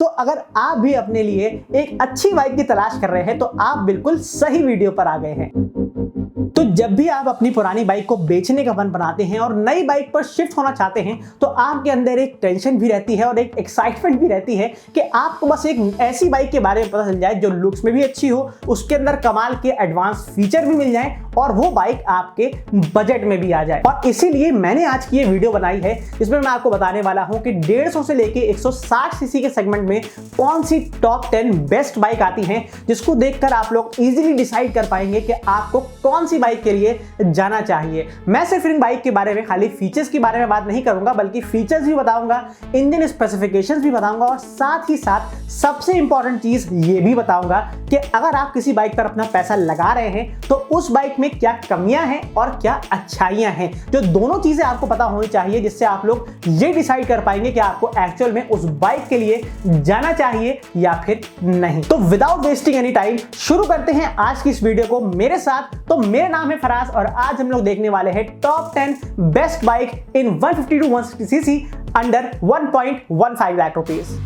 तो अगर आप भी अपने लिए एक अच्छी बाइक की तलाश कर रहे हैं तो आप बिल्कुल सही वीडियो पर आ गए हैं। तो जब भी आप अपनी पुरानी बाइक को बेचने का मन बनाते हैं और नई बाइक पर शिफ्ट होना चाहते हैं तो आपके अंदर एक टेंशन भी रहती है और एक एक्साइटमेंट भी रहती है कि आपको बस एक ऐसी बाइक के बारे में पता चल जाए जो लुक्स में भी अच्छी हो, उसके अंदर कमाल के एडवांस फीचर भी मिल जाएं और वो बाइक आपके बजट में भी आ जाए। और इसीलिए मैंने आज की ये वीडियो बनाई है जिसमें मैं आपको बताने वाला हूं कि 150 से लेके 160 सीसी के सेगमेंट में कौन सी टॉप 10 बेस्ट बाइक आती हैं जिसको देखकर आप लोग इजीली डिसाइड कर पाएंगे कि आपको कौन सी बाइक के लिए जाना चाहिए। मैं सिर्फ इन बाइक के बारे में खाली फीचर्स के बारे में बात नहीं करूंगा बल्कि फीचर्स भी बताऊंगा, इंजन स्पेसिफिकेशंस भी बताऊंगा और साथ ही साथ सबसे इंपॉर्टेंट चीज ये भी बताऊंगा कि अगर आप किसी बाइक पर अपना पैसा लगा रहे हैं तो उस बाइक में क्या कमियां हैं और क्या अच्छाइयां हैं, जो दोनों चीजें आपको पता होनी चाहिए जिससे आप लोग ये डिसाइड कर पाएंगे कि आपको एक्चुअल में उस बाइक के लिए जाना चाहिए या फिर नहीं। तो विदाउट वेस्टिंग एनी टाइम शुरू करते हैं आज की इस वीडियो को मेरे साथ। तो मेरा नाम है फराज और आज हम लोग देखने वाले हैं top 10 best bike in 150 to 160 CC under 1.15 lakh rupees.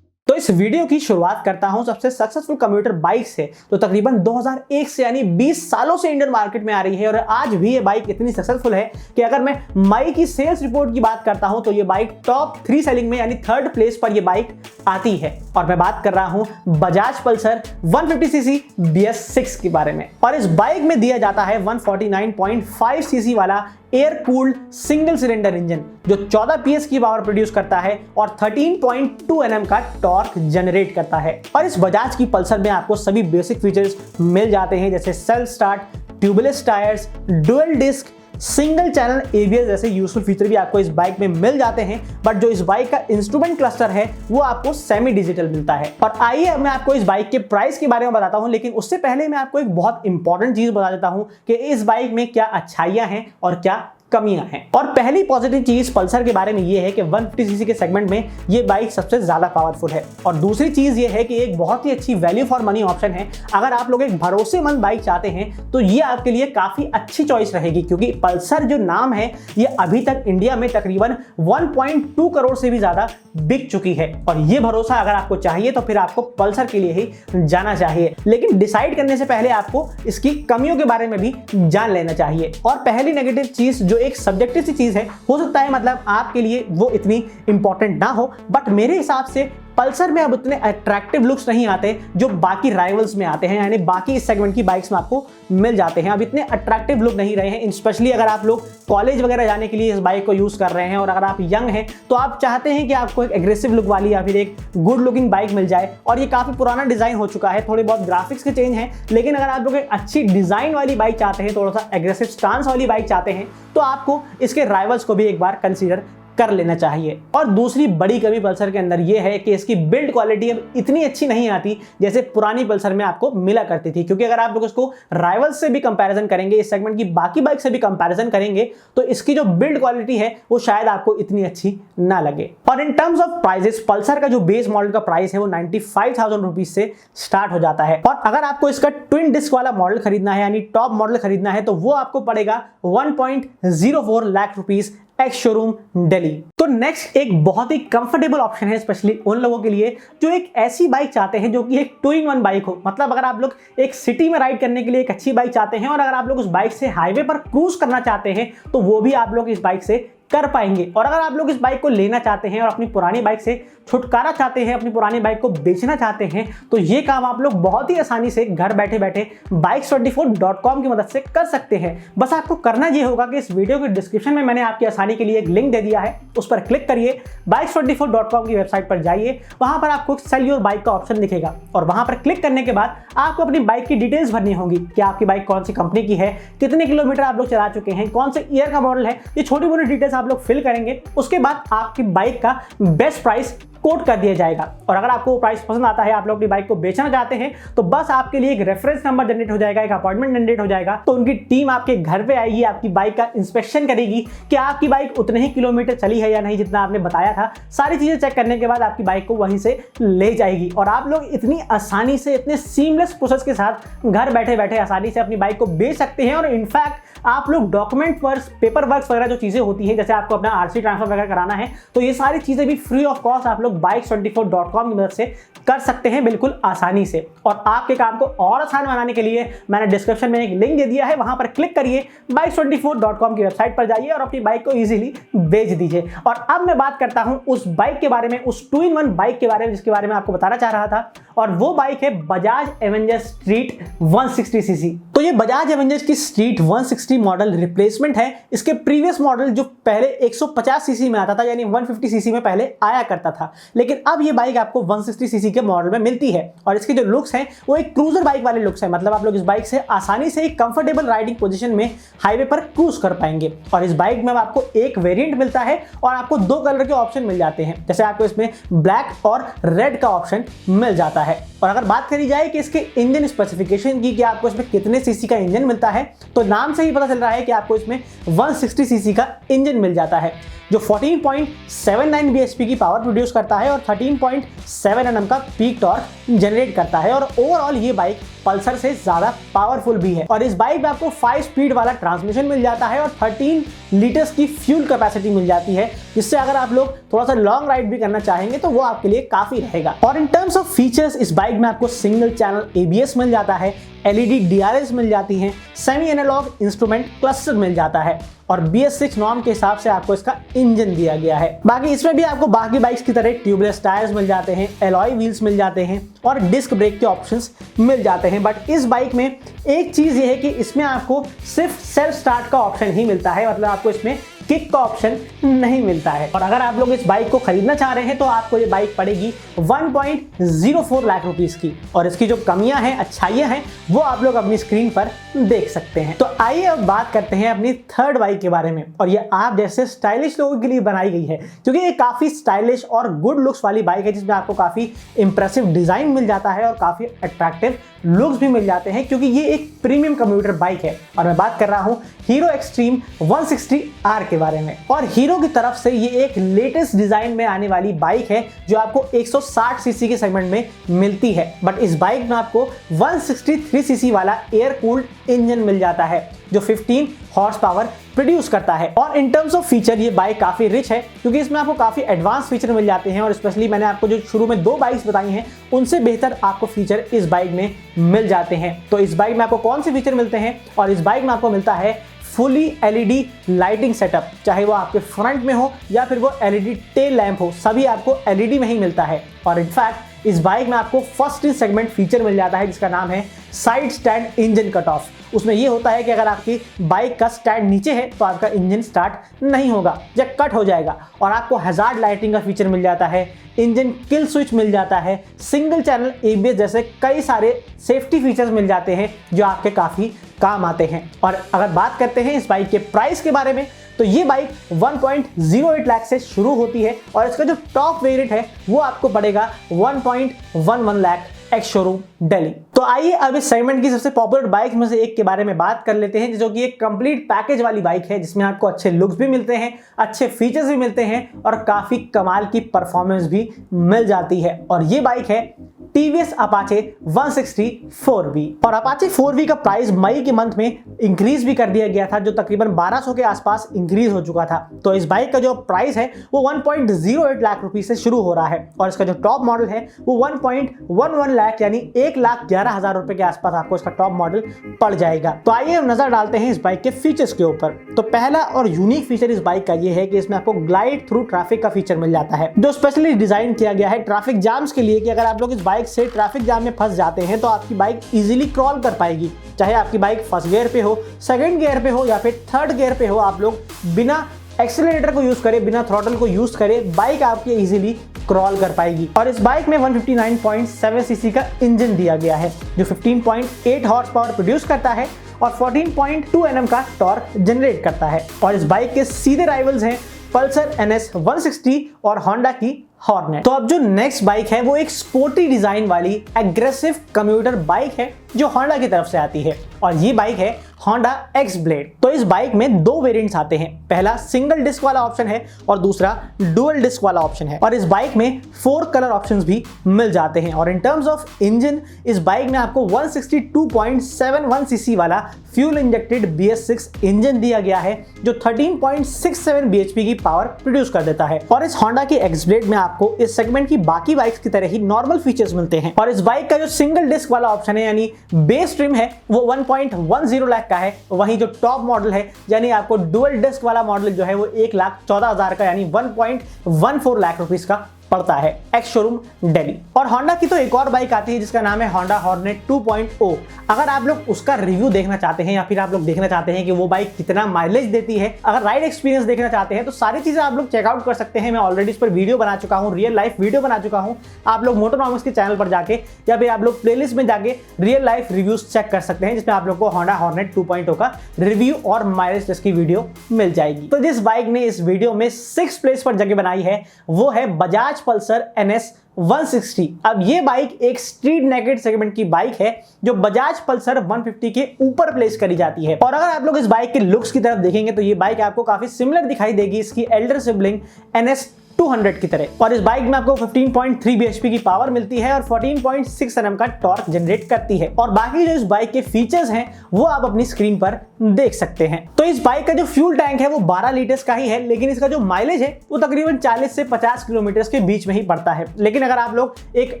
तो इस वीडियो की शुरुआत करता हूं सबसे सक्सेसफुल कम्यूटर बाइक से, तो तकरीबन 2001 से यानी 20 सालों से इंडियन मार्केट में आ रही है और आज भी ये बाइक इतनी सक्सेसफुल है कि अगर मैं मई की सेल्स रिपोर्ट की बात करता हूं तो ये बाइक टॉप 3 सेलिंग में यानी 3rd प्लेस पर ये बाइक आती है। और मैं बात कर रहा हूं बजाज पल्सर 150 सीसी BS6 के बारे में। और इस बाइक में दिया जाता है 149.5 सीसी वाला air cooled single cylinder engine जो 14 PS की पावर प्रोड्यूस करता है और 13.2 Nm का टॉर्क जनरेट करता है। और इस बजाज की पल्सर में आपको सभी बेसिक फीचर्स मिल जाते हैं जैसे self start, tubeless tyres, dual disc, single channel ABS जैसे यूजफुल फीचर भी आपको इस बाइक में मिल जाते हैं। बट जो इस बाइक का इंस्ट्रूमेंट क्लस्टर है वो आपको सेमी डिजिटल मिलता है। और आइए मैं आपको इस बाइक के प्राइस के बारे में बताता हूं, लेकिन उससे पहले मैं आपको एक बहुत इंपॉर्टेंट चीज बता देता हूं कि इस बाइक में क्या अच्छाइयां हैं और क्या कमियां हैं। और पहली पॉजिटिव चीज पल्सर के बारे में ये है कि 150 सीसी के सेगमेंट में ये बाइक सबसे ज्यादा पावरफुल है। और दूसरी चीज ये है कि एक बहुत ही अच्छी वैल्यू फॉर मनी ऑप्शन है। अगर आप लोग एक भरोसेमंद बाइक चाहते हैं तो ये आपके लिए काफी अच्छी चॉइस रहेगी, क्योंकि पल्सर जो नाम है ये अभी तक इंडिया में तकरीबन 1.2 करोड़ से भी ज्यादा बिक चुकी है। और ये भरोसा अगर आपको चाहिए तो फिर आपको पल्सर के लिए ही जाना चाहिए। लेकिन डिसाइड करने से पहले आपको इसकी कमियों के बारे में भी जान लेना चाहिए। और पहली नेगेटिव चीज जो एक सब्जेक्टिव सी चीज है, हो सकता है मतलब आपके लिए वो इतनी इंपॉर्टेंट ना हो, बट मेरे हिसाब से पल्सर में अब उतने अट्रैक्टिव लुक्स नहीं आते जो बाकी राइवल्स में आते हैं, यानी बाकी इस सेगमेंट की बाइक्स में आपको मिल जाते हैं। अब इतने अट्रैक्टिव लुक नहीं रहे हैं, स्पेशली अगर आप लोग कॉलेज वगैरह जाने के लिए इस बाइक को यूज कर रहे हैं और अगर आप यंग हैं तो आप चाहते हैं कि आपको एक एग्रेसिव लुक वाली या फिर एक गुड लुकिंग बाइक मिल जाए। और ये काफी पुराना डिजाइन हो चुका है, थोड़े बहुत ग्राफिक्स के चेंज हैं, लेकिन अगर आप लोग एक अच्छी डिजाइन वाली बाइक चाहते हैं, थोड़ा सा एग्रेसिव स्टांस वाली बाइक चाहते हैं तो आपको इसके राइवल्स को भी एक बार कंसीडर कर लेना चाहिए। और दूसरी बड़ी कमी पल्सर के अंदर यह है कि इसकी बिल्ड क्वालिटी अब इतनी अच्छी नहीं आती जैसे पुरानी पल्सर में आपको मिला करती थी, क्योंकि अगर आप लोग इसको राइवल्स से भी कंपैरिजन करेंगे, इस सेगमेंट की बाकी बाइक से भी कंपैरिजन करेंगे तो इसकी जो बिल्ड क्वालिटी है वो शायद आपको इतनी अच्छी ना लगे। और in terms of prices Pulsar का जो बेस मॉडल का प्राइस है वो 95,000 रुपीज से स्टार्ट हो जाता है। और अगर आपको इसका ट्विन डिस्क वाला मॉडल खरीदना है यानी टॉप मॉडल खरीदना है तो वो आपको पड़ेगा 1.04 lakh rupees ex showroom Delhi. तो नेक्स्ट एक बहुत ही कंफर्टेबल ऑप्शन है स्पेशली उन लोगों के लिए जो एक ऐसी बाइक चाहते हैं जो कि एक 2-in-1 बाइक हो। मतलब अगर आप लोग एक सिटी में राइड करने के लिए एक अच्छी बाइक चाहते हैं और अगर आप लोग उस बाइक से हाईवे पर क्रूज करना चाहते हैं तो वो भी आप लोग इस बाइक से कर पाएंगे। और अगर आप लोग इस बाइक को लेना चाहते हैं और अपनी पुरानी बाइक से छुटकारा चाहते हैं, अपनी पुरानी बाइक को बेचना चाहते हैं तो ये काम आप लोग बहुत ही आसानी से घर बैठे बैठे bikes24.com की मदद से कर सकते हैं। बस आपको करना ये होगा कि इस वीडियो के डिस्क्रिप्शन में मैंने आपकी आसानी के लिए एक लिंक दे दिया है, उस पर क्लिक करिए, bikes24.com की वेबसाइट पर जाइए, वहां पर आपको सेल योर बाइक का ऑप्शन दिखेगा और वहां पर क्लिक करने के बाद आपको अपनी बाइक की डिटेल्स भरनी होंगी कि आपकी बाइक कौन सी कंपनी की है, कितने किलोमीटर आप लोग चला चुके हैं, कौन से ईयर का मॉडल है, ये छोटी मोटी डिटेल्स आप लोग फिल करेंगे। उसके बाद आपकी बाइक का बेस्ट प्राइस कोट कर दिया जाएगा। और अगर आपको प्राइस पसंद आता है, आप लोग अपनी बाइक को बेचना चाहते हैं तो बस आपके लिए एक रेफरेंस नंबर जनरेट हो जाएगा, एक अपॉइंटमेंट जनरेट हो जाएगा। तो उनकी टीम आपके घर पे आएगी, आपकी बाइक का इंस्पेक्शन करेगी कि आपकी बाइक उतने ही किलोमीटर चली है या नहीं जितना आपने बताया था। सारी चीजें चेक करने के बाद आपकी बाइक को वहीं से ले जाएगी और आप लोग इतनी आसानी से, इतने सीमलेस प्रोसेस के साथ घर बैठे बैठे आसानी से अपनी बाइक को बेच सकते हैं। और इनफैक्ट आप लोग डॉक्यूमेंट वर्क, पेपर वर्क वगैरह जो चीजें होती है, जैसे आपको अपना आरसी ट्रांसफर वगैरह कराना है, तो ये सारी चीजें भी फ्री ऑफ कॉस्ट आप लोग bikes24.com की मदद से कर सकते हैं बिल्कुल आसानी से। और आपके काम को और आसान बनाने के लिए मैंने डिस्क्रिप्शन में एक लिंक दे दिया है, वहां पर क्लिक करिए, bikes24.com की वेबसाइट पर जाइए और अपनी बाइक को इजीली बेच दीजिए। और अब मैं बात करता हूं उस बाइक के बारे में, उस 2-in-1 बाइक के बारे में जिसके बारे में आपको बताना चाह रहा था, और वो बाइक है बजाज एवेंजर स्ट्रीट 160 सीसी। तो ये बजाज एवेंजर की स्ट्रीट 160 मॉडल रिप्लेसमेंट है इसके प्रीवियस मॉडल जो पहले 150 सीसी में आता था, यानी 150 सीसी में पहले आया करता था। लेकिन अब ये बाइक आपको 160 सीसी के मॉडल में मिलती है और इसके जो लुक्स हैं वो एक क्रूजर बाइक वाले लुक्स हैं। मतलब आप लोग इस बाइक से आसानी से एक कंफर्टेबल राइडिंग पोजीशन में हाईवे पर क्रूज कर पाएंगे। और इस बाइक में आपको एक वेरिएंट मिलता है और आपको 2 कलर के ऑप्शन मिल जाते हैं, जैसे आपको इसमें ब्लैक और रेड का ऑप्शन मिल जाता है। और अगर बात करी जाए कि इसके इंजन स्पेसिफिकेशन की, कि आपको इसमें कितने सीसी का इंजन मिलता है, तो नाम से ही पता चल रहा है कि आपको इसमें 160 सीसी का इंजन मिल जाता है जो 14.79 bhp की पावर प्रोड्यूस करता है और 13.7 Nm का पीक टॉर्क जनरेट करता है। और ओवरऑल ये बाइक पल्सर से ज्यादा पावरफुल भी है। और इस बाइक में आपको 5 स्पीड वाला ट्रांसमिशन मिल जाता है और 13 लीटर्स की फ्यूल कैपेसिटी मिल जाती है, जिससे अगर आप लोग थोड़ा सा लॉन्ग राइड भी करना चाहेंगे तो वो आपके लिए काफी रहेगा। और इन टर्म्स ऑफ फीचर्स इस बाइक में आपको सिंगल चैनल ABS मिल जाता है, LED DRS मिल जाती है, सेमी एनालॉग इंस्ट्रूमेंट क्लस्टर मिल जाता है और BS6 नॉर्म के हिसाब से आपको इसका इंजन दिया गया है। बाकी इसमें भी आपको बाकी बाइक्स की तरह ट्यूबलेस टायर्स मिल जाते हैं, एलॉय व्हील्स मिल जाते हैं और डिस्क ब्रेक के ऑप्शंस मिल जाते हैं। बट इस बाइक में एक चीज ये है कि इसमें आपको सिर्फ सेल्फ स्टार्ट का ऑप्शन ही मिलता है, मतलब आपको इसमें किक का ऑप्शन नहीं मिलता है। और अगर आप लोग इस बाइक को खरीदना चाह रहे हैं तो आपको ये बाइक पड़ेगी 1.04 लाख रुपीस की। और इसकी जो कमियां हैं, अच्छाइयां हैं, वो आप लोग अपनी स्क्रीन पर देख सकते हैं। तो आइए अब बात करते हैं अपनी थर्ड बाइक के बारे में। और ये आप जैसे स्टाइलिश लोगों के लिए बनाई गई है, क्योंकि ये काफी स्टाइलिश और गुड लुक्स वाली बाइक है, जिसमें आपको काफी इंप्रेसिव डिजाइन मिल जाता है और काफी अट्रैक्टिव लुक्स भी मिल जाते हैं, क्योंकि ये एक प्रीमियम कम्यूटर बाइक है। और मैं बात कर रहा हूं हीरो एक्सट्रीम 160R के बारे में। और हीरो की तरफ से ये एक लेटेस्ट डिजाइन में आने वाली बाइक है जो आपको 160 सीसी के सेगमेंट में मिलती है। बट इस बाइक में आपको 163 सीसी वाला एयर कूल्ड इंजन मिल जाता है जो 15 हॉर्स पावर प्रोड्यूस करता है। और इन टर्म्स ऑफ फीचर ये बाइक काफी रिच है, क्योंकि इसमें आपको काफी एडवांस फीचर मिल जाते हैं और स्पेशली मैंने आपको जो शुरू में 2 बाइक्स बताई हैं उनसे बेहतर आपको फीचर इस बाइक में मिल जाते हैं। तो इस बाइक में आपको कौन से फीचर मिलते हैं? और इस बाइक में आपको मिलता है फुली LED लाइटिंग सेटअप, चाहे वो आपके फ्रंट में हो या फिर वो LED टेल लैंप हो, सभी आपको LED में ही मिलता है। और इनफैक्ट इस बाइक में आपको फर्स्ट इन सेगमेंट फीचर मिल जाता है जिसका नाम है side stand engine cut off. उसमें यह होता है कि अगर आपकी बाइक का स्टैंड नीचे है तो आपका इंजन स्टार्ट नहीं होगा या कट हो जाएगा। और आपको हैजार्ड लाइटिंग का फीचर मिल जाता है, इंजन किल स्विच मिल जाता है, सिंगल चैनल ABS जैसे कई सारे सेफ्टी फीचर्स मिल जाते हैं जो आपके काफी काम आते हैं। और अगर बात करते हैं इस बाइक के प्राइस के बारे में, तो ये बाइक 1.08 लाख से शुरू होती है और इसका जो टॉप वेरिएंट है वो आपको पड़ेगा 1.11 लाख एक्स शोरूम दिल्ली। तो आइए अब इस सेगमेंट की सबसे पॉपुलर बाइक में से एक के बारे में बात कर लेते हैं, जो कि एक कंप्लीट पैकेज वाली बाइक है, जिसमें आपको अच्छे लुक्स भी मिलते हैं, अच्छे फीचर्स भी मिलते हैं और काफी कमाल की परफॉर्मेंस भी मिल जाती है। और ये बाइक है TVS Apache 160 4V। और Apache 4V का प्राइस मई के मंथ में इंक्रीज भी कर दिया गया था, जो तकरीबन 1200 के आसपास इंक्रीज हो चुका था। तो इस बाइक का जो प्राइस है वो 1.08 लाख रुपए से शुरू हो रहा है और इसका जो टॉप मॉडल है वो 1.11 लाख यानी 1,11,000 रुपए के आसपास आपको इसका टॉप मॉडल पड़ जाएगा। तो आइए हम नजर डालते हैं इस बाइक के फीचर्स के ऊपर। तो पहला और यूनिक फीचर इस बाइक का ये है कि इसमें आपको ग्लाइड थ्रू ट्रैफिक का फीचर मिल जाता है, जो स्पेशली डिजाइन किया गया है ट्रैफिक जाम्स के लिए, कि अगर आप लोग इस बाइक से ट्रैफिक जाम में फंस जाते हैं तो आपकी बाइक इजीली क्रॉल कर पाएगी। चाहे आपकी बाइक फर्स्ट गियर पे हो, सेकंड गियर पे हो या फिर थर्ड गियर पे हो, आप लोग बिना एक्सीलरेटर को यूज करे, बिना थ्रॉटल को यूज करे, बाइक आपकी इजीली क्रॉल कर पाएगी। और इस बाइक में 159.7 सीसी का इंजन दिया गया है जो 15.8 हॉर्स पावर प्रोड्यूस करता है और 14.2 Nm का टॉर्क जनरेट करता है। और इस बाइक के सीधे राइवल्स हैं पल्सर NS 160 और होंडा की हॉर्नेट। तो अब जो नेक्स्ट बाइक है वो एक स्पोर्टी डिजाइन वाली एग्रेसिव कम्यूटर बाइक है जो होंडा की तरफ से आती है। और ये बाइक है Honda X Blade। तो इस बाइक में दो वेरिएंट्स आते हैं, पहला सिंगल डिस्क वाला ऑप्शन है और दूसरा डुअल डिस्क वाला ऑप्शन है। और इस बाइक में 4 कलर ऑप्शंस भी मिल जाते हैं। और इन टर्म्स ऑफ इंजन इस बाइक में आपको 162.71 सीसी वाला फ्यूल इंजेक्टेड BS6 इंजन दिया गया है जो 13.67 bhp की पावर प्रोड्यूस कर देता है। और इस Honda की X Blade में आपको इस सेगमेंट की बाकी बाइक्स की तरह ही नॉर्मल फीचर्स मिलते हैं। और इस बाइक का जो सिंगल डिस्क वाला ऑप्शन है यानी बेस ट्रिम है वो 1.10 लाख का है। वहीं जो टॉप मॉडल है यानी आपको डुअल डिस्क वाला मॉडल जो है वो 1,14,000 का यानी 1.14 लाख रुपीस का पड़ता है एक्स शोरूम दिल्ली। और Honda की तो एक और बाइक आती है जिसका नाम है Honda Hornet 2.0। अगर आप लोग उसका रिव्यू देखना चाहते हैं या फिर आप लोग देखना चाहते हैं कि वो बाइक कितना माइलेज देती है, अगर राइड एक्सपीरियंस देखना चाहते हैं तो सारी चीजें आप लोग चेकआउट कर सकते हैं। मैं ऑलरेडी इस पर वीडियो बना चुका हूँ, रियल लाइफ वीडियो बना चुका हूँ। आप लोग मोटोनॉमिक्स के चैनल पर जाके या फिर आप लोग प्लेलिस्ट में जाके रियल लाइफ रिव्यूज चेक कर सकते हैं जिसमें आप लोग को Honda Hornet 2.0 का रिव्यू और माइलेज टेस्ट की वीडियो मिल जाएगी। तो जिस बाइक ने इस वीडियो में 6 प्लेस पर जगह बनाई है वो है बजाज पल्सर NS 160। अब ये बाइक एक स्ट्रीट नेकेड सेगमेंट की बाइक है जो बजाज पल्सर 150 के ऊपर प्लेस करी जाती है। और अगर आप लोग इस बाइक के लुक्स की तरफ देखेंगे तो ये बाइक आपको काफी सिमिलर दिखाई देगी इसकी एल्डर सिबलिंग NS 200 की तरह। और इस बाइक में आपको 15.3 bhp की पावर मिलती है और 14.6 Nm का टॉर्क जनरेट करती है। और बाकी जो इस बाइक के फीचर्स हैं वो आप अपनी स्क्रीन पर देख सकते हैं। तो इस बाइक का जो फ्यूल टैंक है वो 12 लीटर्स का ही है, लेकिन इसका जो माइलेज है वो तकरीबन 40 से 50 किलोमीटर के बीच में ही पड़ता है। लेकिन अगर आप लोग एक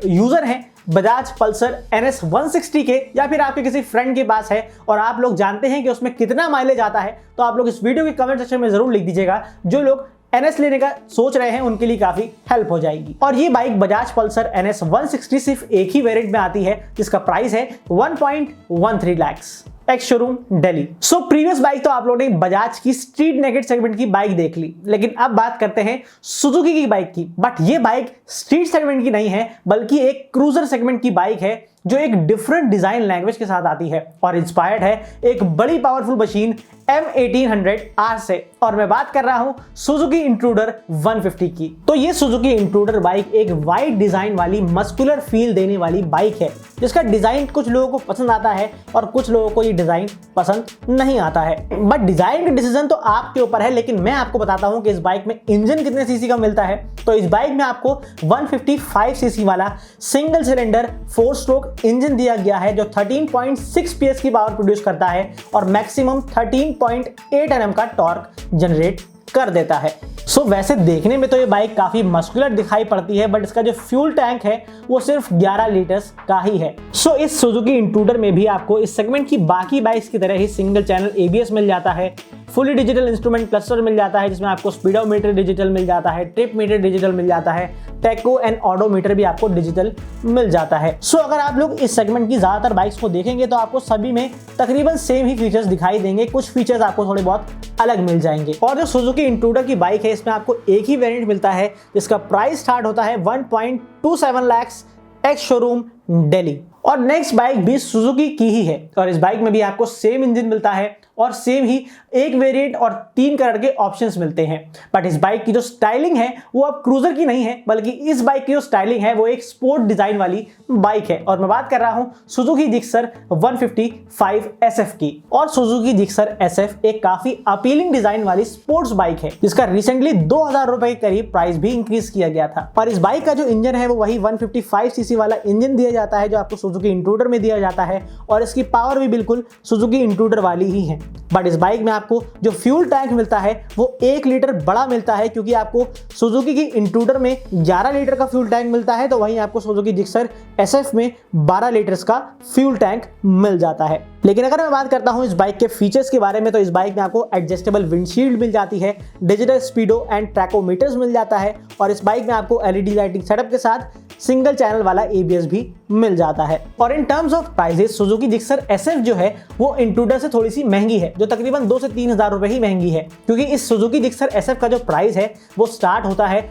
यूजर हैं बजाज पल्सर NS 160 के या फिर आपके किसी फ्रेंड के पास है और आप लोग जानते हैं कि उसमें कितना माइलेज आता है तो आप लोग इस वीडियो के कमेंट सेक्शन में जरूर लिख दीजिएगा। जो लोग NS लेने का सोच रहे हैं उनके लिए काफी हेल्प हो जाएगी। और ये बाइक बजाज पल्सर NS 160 सिर्फ एक ही वेरिएंट में आती है जिसका प्राइस है 1.13 lakh ex showroom Delhi. So previous bike तो आप लोगों ने बजाज की स्ट्रीट नेकेड सेगमेंट की बाइक देख ली, लेकिन अब बात करते हैं सुजुकी की बाइक की। बट ये बाइक स्ट्रीट सेगमेंट की नहीं है बल्कि एक क्रूजर सेगमेंट की बाइक है जो एक डिफरेंट डिजाइन लैंग्वेज के साथ आती है और इंस्पायर्ड है एक बड़ी पावरफुल मशीन M1800R से। और मैं बात कर रहा हूं सुजुकी इंट्रूडर 150 की। तो ये सुजुकी इंट्रूडर बाइक एक वाइड डिजाइन वाली मस्कुलर फील देने वाली बाइक है जिसका डिजाइन कुछ लोगों को पसंद आता है और कुछ लोगों को ये डिजाइन पसंद नहीं आता है। बट डिजाइन का डिसीजन तो आपके ऊपर है, लेकिन मैं आपको बताता हूं कि इस बाइक में इंजन कितने सीसी का मिलता है। तो इस बाइक में आपको 155 सीसी वाला सिंगल सिलेंडर 4 स्ट्रोक इंजन दिया गया है जो 13.6 PS की पावर प्रोड्यूस करता है और मैक्सिमम 13.8 Nm का टॉर्क जनरेट कर देता है। सो वैसे देखने में तो ये बाइक काफी मस्कुलर दिखाई पड़ती है, बट इसका जो फ्यूल टैंक है वो सिर्फ 11 लीटर्स का ही है। सो इस सुजुकी इंट्रूडर में भी आपको इस सेगमेंट की बाकी बाइक्स की तरह ही सिंगल चैनल ABS मिल जाता है, फुली डिजिटल इंस्ट्रूमेंट क्लस्टर मिल जाता है जिसमें आपको स्पीडोमीटर डिजिटल मिल जाता है, ट्रिप मीटर डिजिटल मिल जाता है, टेको एंड ऑडोमीटर भी आपको डिजिटल मिल जाता है। सो अगर आप लोग इस सेगमेंट की ज्यादातर बाइक्स को देखेंगे तो आपको सभी में तकरीबन सेम ही फीचर्स दिखाई देंगे, कुछ फीचर्स आपको थोड़े बहुत अलग मिल जाएंगे। और जो सुजुकी इंट्रूडर की बाइक है इसमें आपको एक ही वेरिएंट मिलता है जिसका प्राइस स्टार्ट होता है 1.27 लाख एक्स शोरूम दिल्ली। और नेक्स्ट बाइक भी सुजुकी की ही है और इस बाइक में भी आपको सेम इंजन मिलता है और सेम ही एक वेरिएंट और 3 कलर के ऑप्शंस मिलते हैं। बट इस बाइक की जो स्टाइलिंग है वो अब क्रूजर की नहीं है, बल्कि इस बाइक की जो स्टाइलिंग है वो एक स्पोर्ट डिजाइन वाली बाइक है। और मैं बात कर रहा हूं सुजुकी जिक्सर 155 SF की। और सुजुकी जिक्सर SF एक काफी अपीलिंग डिजाइन वाली स्पोर्ट्स बाइक है जिसका रिसेंटली 2000 रुपए के करीब प्राइस भी इंक्रीज किया गया था। और इस बाइक का जो इंजन है वो वही 155 सीसी वाला इंजन दिया जाता है जो आपको सुजुकी इंट्रूडर में दिया जाता है और इसकी पावर भी बिल्कुल सुजुकी इंट्रूडर वाली ही है। बट इस बाइक में आपको जो फ्यूल टैंक मिलता है वो 1 लीटर बड़ा मिलता है, क्योंकि आपको सुजुकी की इंट्रूडर में 11 लीटर का फ्यूल टैंक मिलता है तो वहीं आपको सुजुकी जिक्सर SF में 12 लीटर्स का फ्यूल टैंक मिल जाता है। लेकिन अगर मैं बात करता हूं इस बाइक के फीचर्स के बारे में तो इस बाइक में आपको एडजस्टेबल विंडशील्ड मिल जाती है, डिजिटल स्पीडो एंड ट्रैकोमीटर्स मिल जाता है और इस बाइक में आपको LED लाइटिंग सेटअप के साथ सिंगल चैनल वाला ABS भी मिल जाता है। और in terms of prices Suzuki Gixxer SF जो है वो इंट्रूडर से थोड़ी सी महंगी है, जो तकरीबन 2 से 3 हज़ार रुपए ही महंगी है, क्योंकि इस सुजुकी जिक्सर SF का जो प्राइस है वो स्टार्ट होता है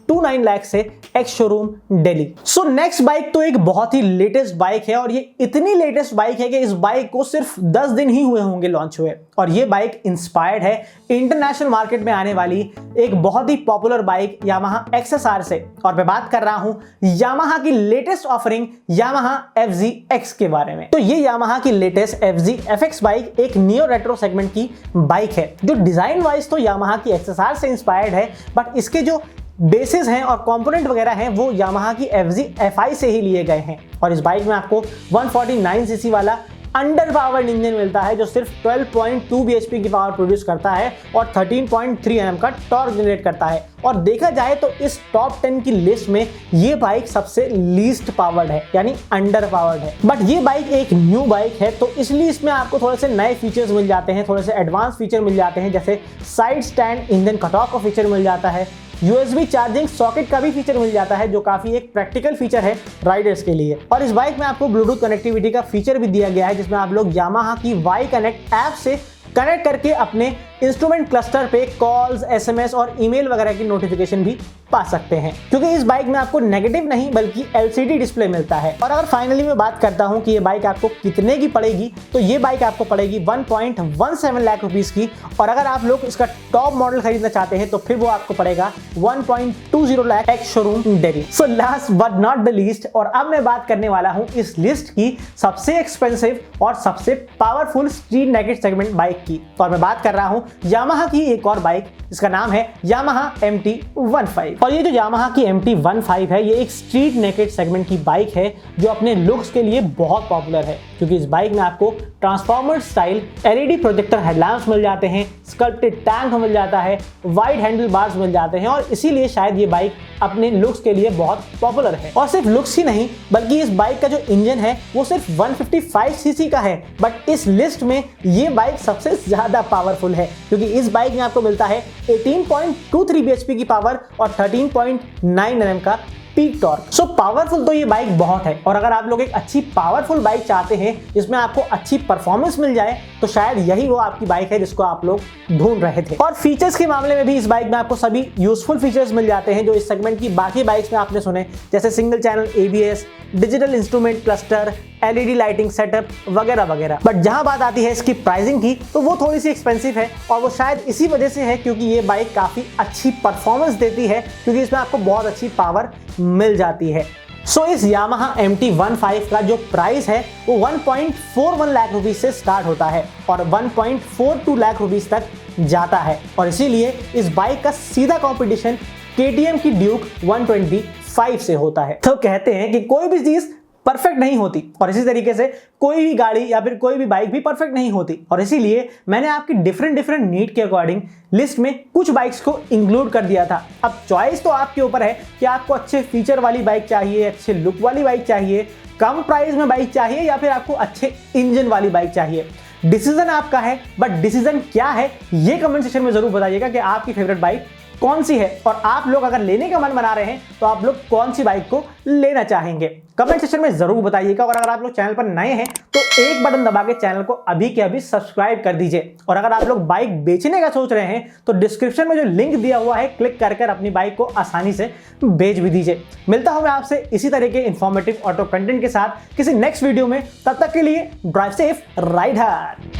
1.29 लाख से ex showroom Delhi. So next bike तो एक बहुत ही लेटेस्ट बाइक है और ये इतनी लेटेस्ट बाइक है कि इस बाइक को सिर्फ 10 दिन ही हुए होंगे लॉन्च हुए, और ये बाइक इंस्पायर्ड है इंटरनेशनल मार्केट में आने वाली एक बहुत ही पॉपुलर बाइक यामाहा XSR से। और मैं बात कर रहा हूं यामाहा की लेटेस्ट ऑफरिंग यामाहा FZX के बारे में। तो ये यामाहा की लेटेस्ट FZFX बाइक एक नियो रेट्रो सेगमेंट की बाइक है जो डिजाइन वाइज तो यामाहा की XSR से इंस्पायर्ड है, बट इसके जो बेसिस हैं और कंपोनेंट वगैरह हैं वो यामाहा की FZFI से ही लिए गए हैं। और इस बाइक में आपको 149 सीसी वाला अंडर पावर्ड इंजन मिलता है जो सिर्फ 12.2 bhp की पावर प्रोड्यूस करता है और 13.3 Nm का टॉर्क जनरेट करता है। और देखा जाए तो इस टॉप 10 की लिस्ट में ये बाइक सबसे लीस्ट पावर्ड है, यानी अंडर पावर्ड है। बट ये बाइक एक न्यू बाइक है तो इसलिए इसमें आपको थोड़े से नए फीचर्स मिल जाते हैं, थोड़े से एडवांस फीचर मिल जाते हैं, जैसे side stand engine cut off का फीचर मिल जाता है, USB चार्जिंग सॉकेट का भी फीचर मिल जाता है जो काफी एक प्रैक्टिकल फीचर है राइडर्स के लिए। और इस बाइक में आपको ब्लूटूथ कनेक्टिविटी का फीचर भी दिया गया है जिसमें आप लोग यामाहा की Y कनेक्ट ऐप से कनेक्ट करके अपने इंस्ट्रूमेंट क्लस्टर पे कॉल्स, SMS और ईमेल वगैरह की नोटिफिकेशन भी पा सकते हैं, क्योंकि इस बाइक में आपको नेगेटिव नहीं बल्कि LCD डिस्प्ले मिलता है। और अगर फाइनली मैं बात करता हूं कि ये बाइक आपको कितने की पड़ेगी, तो ये बाइक आपको पड़ेगी 1.17 लाख रुपीस की। और अगर आप लोग इसका टॉप मॉडल खरीदना चाहते हैं तो फिर वो आपको पड़ेगा 1.20 lakh ex showroom Delhi. So last but not the least, और अब मैं बात करने वाला हूं इस लिस्ट की सबसे एक्सपेंसिव और सबसे powerful street naked segment bike की। और मैं बात कर रहा हूं यामाहा की एक और बाइक, इसका नाम है यामाहा MT-15। और ये जो यामाहा की MT-15 है ये एक स्ट्रीट नेकेड सेगमेंट की बाइक है जो अपने लुक्स के लिए बहुत पॉपुलर है, क्योंकि इस बाइक में आपको transformer style LED projector headlamps मिल जाते हैं, स्कल्प्टेड टैंक मिल जाता है, वाइड हैंडल बार्स मिल जाते हैं, और इसीलिए शायद ये बाइक अपने लुक्स के लिए बहुत पॉपुलर है। और सिर्फ लुक्स ही नहीं बल्कि इस बाइक का जो इंजन है वो सिर्फ 155 सीसी का है, बट इस लिस्ट में ये बाइक सबसे ज्यादा पावरफुल है, क्योंकि इस बाइक में आपको मिलता है 18.23 bhp की पावर और 13.9 Nm का पीक टॉर्क। सो पावरफुल तो ये बाइक बहुत है, और अगर आप लोग एक अच्छी पावरफुल बाइक चाहते हैं जिसमें आपको अच्छी परफॉर्मेंस मिल जाए तो शायद यही वो आपकी बाइक है जिसको आप लोग ढूंढ रहे थे। और फीचर्स के मामले में भी इस बाइक में आपको सभी यूजफुल फीचर्स मिल जाते हैं जो इस सेगमेंट की बाकी बाइक्स में आपने सुने, जैसे single channel ABS, digital instrument cluster, LED lighting setup वगैरह वगैरह। बट जहां बात आती है इसकी प्राइसिंग की तो वो थोड़ी सी एक्सपेंसिव है, और वो शायद इसी वजह से है क्योंकि ये बाइक काफी अच्छी परफॉर्मेंस देती है, क्योंकि इसमें आपको बहुत अच्छी पावर मिल जाती है। सो इस यामाहा MT-15 का जो प्राइस है वो 1.41 लाख रुपीस से स्टार्ट होता है और 1.42 लाख रुपीस तक जाता है, और इसीलिए इस बाइक का सीधा कंपटीशन KTM की ड्यूक 125 से होता है। तो कहते हैं कि कोई भी चीज परफेक्ट नहीं होती, और इसी तरीके से कोई भी गाड़ी या फिर कोई भी बाइक भी परफेक्ट नहीं होती, और इसीलिए मैंने आपकी डिफरेंट नीड के अकॉर्डिंग लिस्ट में कुछ बाइक्स को इंक्लूड कर दिया था। अब चॉइस तो आपके ऊपर है कि आपको अच्छे फीचर वाली बाइक चाहिए, अच्छे लुक वाली बाइक चाहिए, कम प्राइस में बाइक चाहिए, या फिर आपको अच्छे इंजन वाली बाइक चाहिए। डिसीजन आपका है, बट डिसीजन क्या है ये कमेंट सेक्शन में जरूर बताइएगा कि आपकी फेवरेट बाइक कौन सी है, और आप लोग अगर लेने का मन बना रहे हैं तो आप लोग कौन सी बाइक को लेना चाहेंगे कमेंट सेक्शन में जरूर बताइएगा। और अगर आप लोग चैनल पर नए हैं तो एक बटन दबा के चैनल को अभी के अभी सब्सक्राइब कर दीजिए। और अगर आप लोग बाइक बेचने का सोच रहे हैं तो डिस्क्रिप्शन में जो लिंक दिया हुआ है क्लिक कर अपनी बाइक को आसानी से बेच भी दीजिए। मिलता हूं मैं आपसे इसी तरह के इंफॉर्मेटिव ऑटो कंटेंट के साथ किसी नेक्स्ट वीडियो में। तब तक के लिए ड्राइव सेफ, राइड हार्ड।